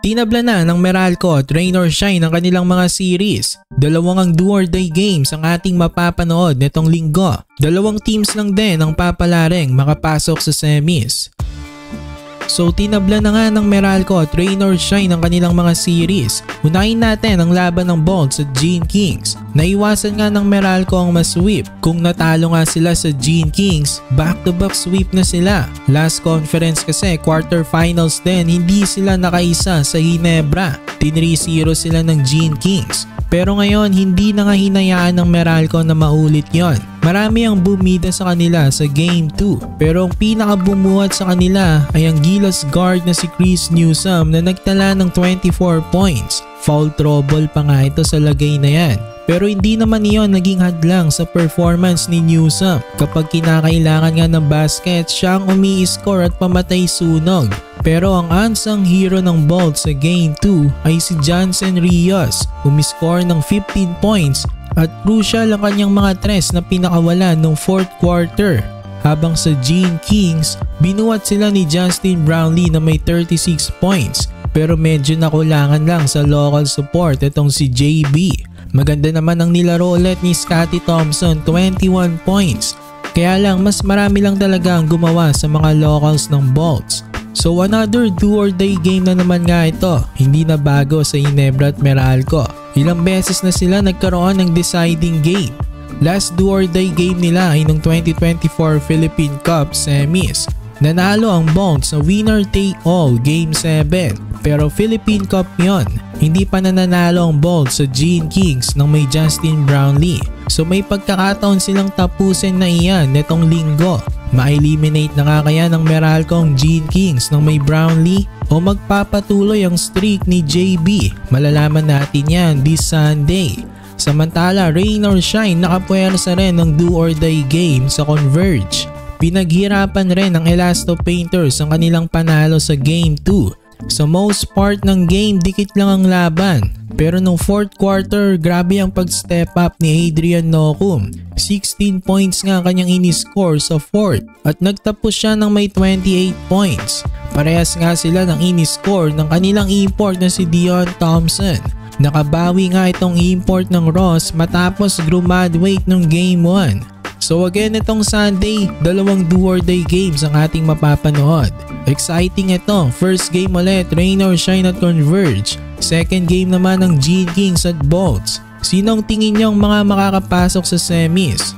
Tinabla na ng Meralco at Rain or Shine ang kanilang mga series. Dalawang ang do or die games ang ating mapapanood netong linggo. Dalawang teams lang din ang papalaring makapasok sa semis. So tinabla na nga ng Meralco at Rain or Shine ang kanilang mga series. Unahin natin ang laban ng Bolts at Gene Kings. Naiwasan nga ng Meralco ang masweep. Kung natalo nga sila sa Gene Kings, back-to-back sweep na sila. Last conference kasi quarterfinals din, hindi sila nakaisa sa Ginebra. 3-0 sila ng Gene Kings. Pero ngayon hindi na nga hinayaan ng Meralco na maulit yon. Marami ang bumida sa kanila sa Game 2 pero ang pinakabumuhat sa kanila ay ang Gilas guard na si Chris Newsome na nagtala ng 24 points. Foul trouble pa nga ito sa lagay na yan. Pero hindi naman iyon naging hadlang sa performance ni Newsome. Kapag kinakailangan nga ng basket, siya ang umi-score at pamatay sunog. Pero ang unsung hero ng Bolts sa Game 2 ay si Johnson Rios. Umiscore ng 15 points at crucial ang kanyang mga tres na pinakawalan ng 4th quarter. Habang sa Gene Kings, binuhat sila ni Justin Brownlee na may 36 points. Pero medyo nakulangan lang sa local support itong si JB. Maganda naman ang nilaro ulit ni Scottie Thompson, 21 points. Kaya lang mas marami lang talaga ang gumawa sa mga locals ng Bolts. So another do or die game na naman nga ito, hindi na bago sa Ginebra at Meralco. Ilang beses na sila nagkaroon ng deciding game. Last do or die game nila ay noong 2024 Philippine Cup Semis. Nanalo ang Bolts sa winner take all Game 7 pero Philippine Cup yon. Hindi pa nananalo ang Bolts sa Gene Kings ng may Justin Brownlee. So may pagkakataon silang tapusin na iyan netong linggo. Ma-eliminate na nga kaya ng Meralco ang Gene Kings ng may Brownlee o magpapatuloy ang streak ni JB? Malalaman natin yan this Sunday. Samantala Rain or Shine nakapuwersa rin ng do or die game sa Converge. Pinaghirapan rin ng Elasto Painters ang kanilang panalo sa Game 2. Sa most part ng game dikit lang ang laban. Pero nung 4th quarter grabe ang pag-step up ni Adrian Nocum. 16 points nga kanyang iniscore sa 4th at nagtapos siya ng may 28 points. Parehas nga sila ng iniscore ng kanilang import na si Dion Thompson. Nakabawi nga itong import ng Ross matapos graduate ng Game 1. So again itong Sunday, dalawang do or die games ang ating mapapanood. Exciting ito, first game ulit Rain or Shine at Converge. Second game naman ng Gene Kings at Bolts. Sino ang tingin nyo ang mga makakapasok sa semis?